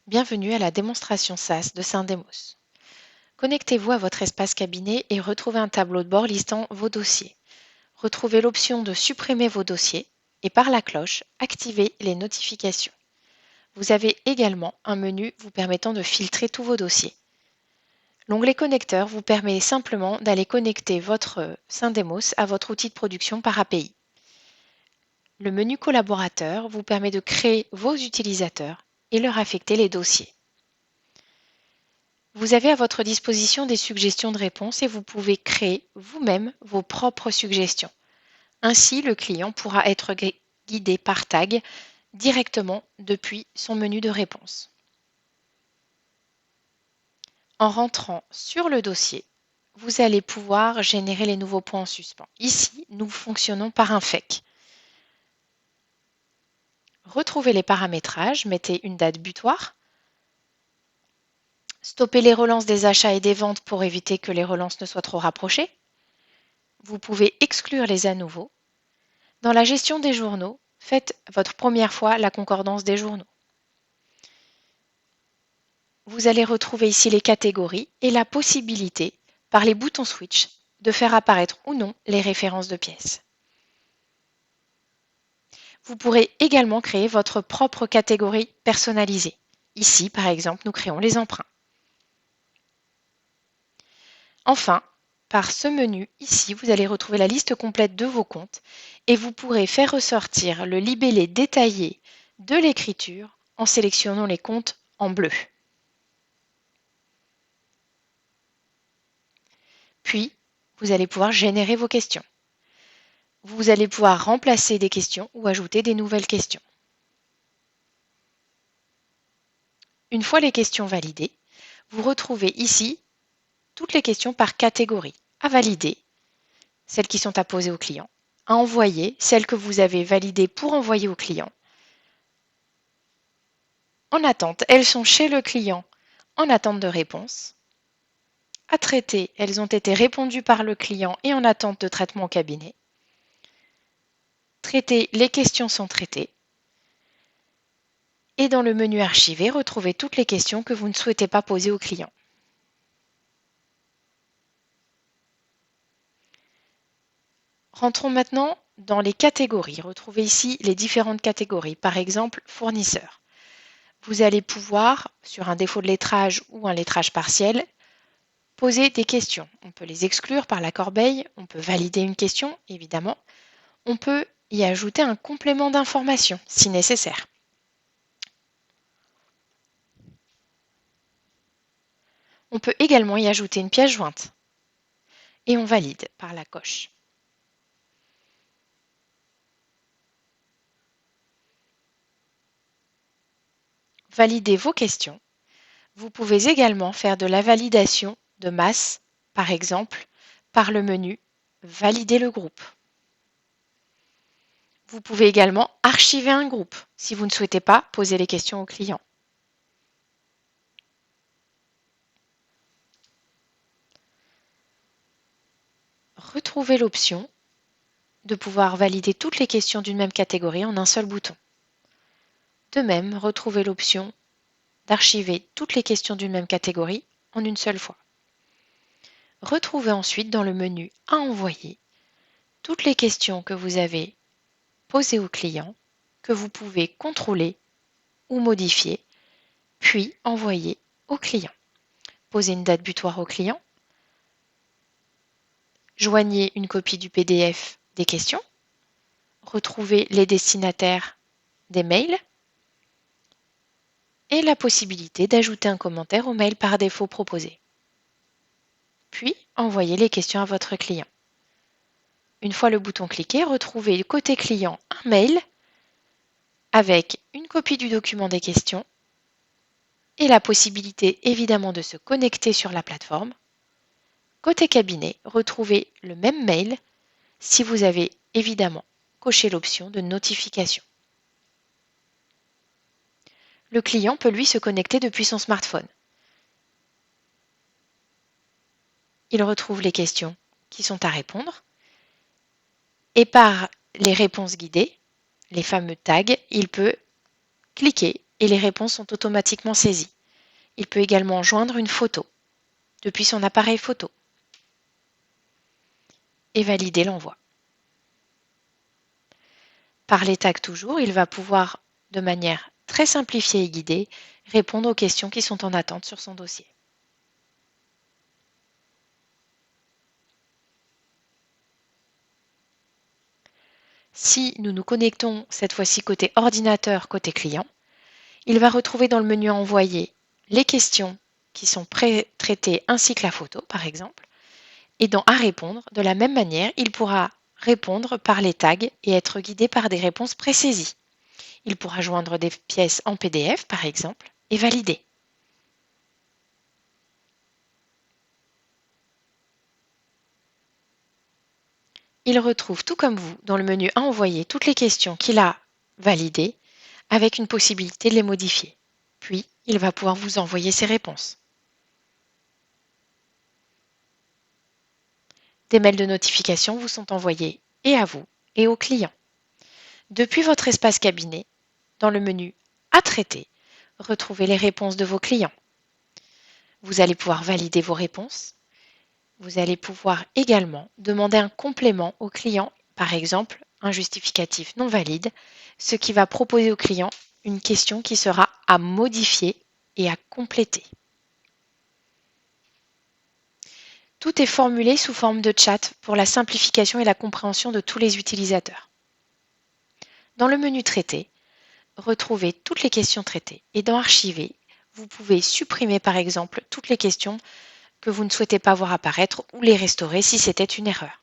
Bienvenue à la démonstration SAS de Syndemos. Connectez-vous à votre espace cabinet et retrouvez un tableau de bord listant vos dossiers. Retrouvez l'option de supprimer vos dossiers et par la cloche, activez les notifications. Vous avez également un menu vous permettant de filtrer tous vos dossiers. L'onglet Connecteur vous permet simplement d'aller connecter votre Syndemos à votre outil de production par API. Le menu Collaborateur vous permet de créer vos utilisateurs et leur affecter les dossiers. Vous avez à votre disposition des suggestions de réponses et vous pouvez créer vous-même vos propres suggestions. Ainsi, le client pourra être guidé par tag directement depuis son menu de réponse. En rentrant sur le dossier, vous allez pouvoir générer les nouveaux points en suspens. Ici, nous fonctionnons par un FEC. Retrouvez les paramétrages, mettez une date butoir. Stoppez les relances des achats et des ventes pour éviter que les relances ne soient trop rapprochées. Vous pouvez exclure les à nouveau. Dans la gestion des journaux, faites votre première fois la concordance des journaux. Vous allez retrouver ici les catégories et la possibilité, par les boutons switch, de faire apparaître ou non les références de pièces. Vous pourrez également créer votre propre catégorie personnalisée. Ici, par exemple, nous créons les emprunts. Enfin, par ce menu, ici, vous allez retrouver la liste complète de vos comptes et vous pourrez faire ressortir le libellé détaillé de l'écriture en sélectionnant les comptes en bleu. Puis, vous allez pouvoir générer vos questions. Vous allez pouvoir remplacer des questions ou ajouter des nouvelles questions. Une fois les questions validées, vous retrouvez ici toutes les questions par catégorie. À valider, celles qui sont à poser au client. À envoyer, celles que vous avez validées pour envoyer au client. En attente, elles sont chez le client en attente de réponse. À traiter, elles ont été répondues par le client et en attente de traitement au cabinet. Traiter, les questions sont traitées. Et dans le menu Archiver, retrouvez toutes les questions que vous ne souhaitez pas poser au client. Rentrons maintenant dans les catégories. Retrouvez ici les différentes catégories, par exemple fournisseur. Vous allez pouvoir, sur un défaut de lettrage ou un lettrage partiel, poser des questions. On peut les exclure par la corbeille, on peut valider une question, évidemment. On peut y ajouter un complément d'information, si nécessaire. On peut également y ajouter une pièce jointe. Et on valide par la coche. Validez vos questions. Vous pouvez également faire de la validation de masse, par exemple, par le menu « Valider le groupe ». Vous pouvez également archiver un groupe si vous ne souhaitez pas poser les questions au client. Retrouvez l'option de pouvoir valider toutes les questions d'une même catégorie en un seul bouton. De même, retrouvez l'option d'archiver toutes les questions d'une même catégorie en une seule fois. Retrouvez ensuite dans le menu « À envoyer » toutes les questions que vous avez posées au client, que vous pouvez contrôler ou modifier, puis envoyer au client. Posez une date butoir au client. Joignez une copie du PDF des questions. Retrouvez les destinataires des mails et la possibilité d'ajouter un commentaire au mail par défaut proposé. Puis, envoyez les questions à votre client. Une fois le bouton cliqué, retrouvez côté client un mail avec une copie du document des questions et la possibilité évidemment de se connecter sur la plateforme. Côté cabinet, retrouvez le même mail si vous avez évidemment coché l'option de notification. Le client peut lui se connecter depuis son smartphone. Il retrouve les questions qui sont à répondre et par les réponses guidées, les fameux tags, il peut cliquer et les réponses sont automatiquement saisies. Il peut également joindre une photo depuis son appareil photo et valider l'envoi. Par les tags toujours, il va pouvoir, de manière très simplifiée et guidée, répondre aux questions qui sont en attente sur son dossier. Si nous nous connectons cette fois-ci côté ordinateur, côté client, il va retrouver dans le menu Envoyer les questions qui sont pré-traitées ainsi que la photo, par exemple. Et dans À répondre, de la même manière, il pourra répondre par les tags et être guidé par des réponses présaisies. Il pourra joindre des pièces en PDF, par exemple, et valider. Il retrouve, tout comme vous, dans le menu à envoyer toutes les questions qu'il a validées, avec une possibilité de les modifier. Puis, il va pouvoir vous envoyer ses réponses. Des mails de notification vous sont envoyés et à vous et aux clients. Depuis votre espace cabinet, dans le menu À traiter, retrouvez les réponses de vos clients. Vous allez pouvoir valider vos réponses. Vous allez pouvoir également demander un complément au client, par exemple un justificatif non valide, ce qui va proposer au client une question qui sera à modifier et à compléter. Tout est formulé sous forme de chat pour la simplification et la compréhension de tous les utilisateurs. Dans le menu Traiter, retrouvez toutes les questions traitées et dans Archiver, vous pouvez supprimer par exemple toutes les questions que vous ne souhaitez pas voir apparaître ou les restaurer si c'était une erreur.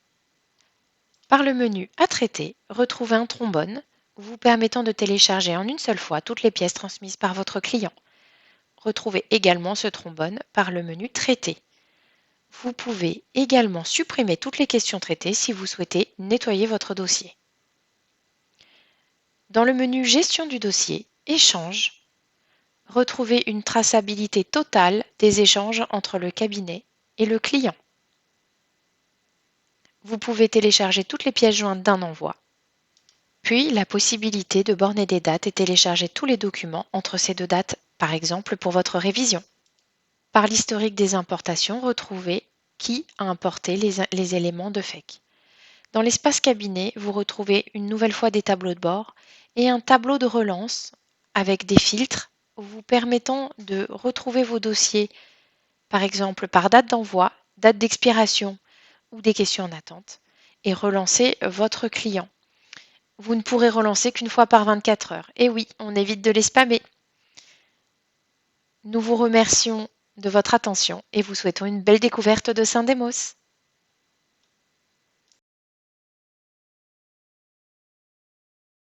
Par le menu À traiter, retrouvez un trombone vous permettant de télécharger en une seule fois toutes les pièces transmises par votre client. Retrouvez également ce trombone par le menu Traiter. Vous pouvez également supprimer toutes les questions traitées si vous souhaitez nettoyer votre dossier. Dans le menu Gestion du dossier, Échanges, retrouvez une traçabilité totale des échanges entre le cabinet et le client. Vous pouvez télécharger toutes les pièces jointes d'un envoi, puis la possibilité de borner des dates et télécharger tous les documents entre ces deux dates, par exemple pour votre révision. Par l'historique des importations, retrouvez qui a importé les éléments de FEC. Dans l'espace cabinet, vous retrouvez une nouvelle fois des tableaux de bord et un tableau de relance avec des filtres vous permettant de retrouver vos dossiers, par exemple par date d'envoi, date d'expiration ou des questions en attente, et relancer votre client. Vous ne pourrez relancer qu'une fois par 24 heures. Et oui, on évite de les spammer. Nous vous remercions de votre attention et vous souhaitons une belle découverte de Saint-Démos.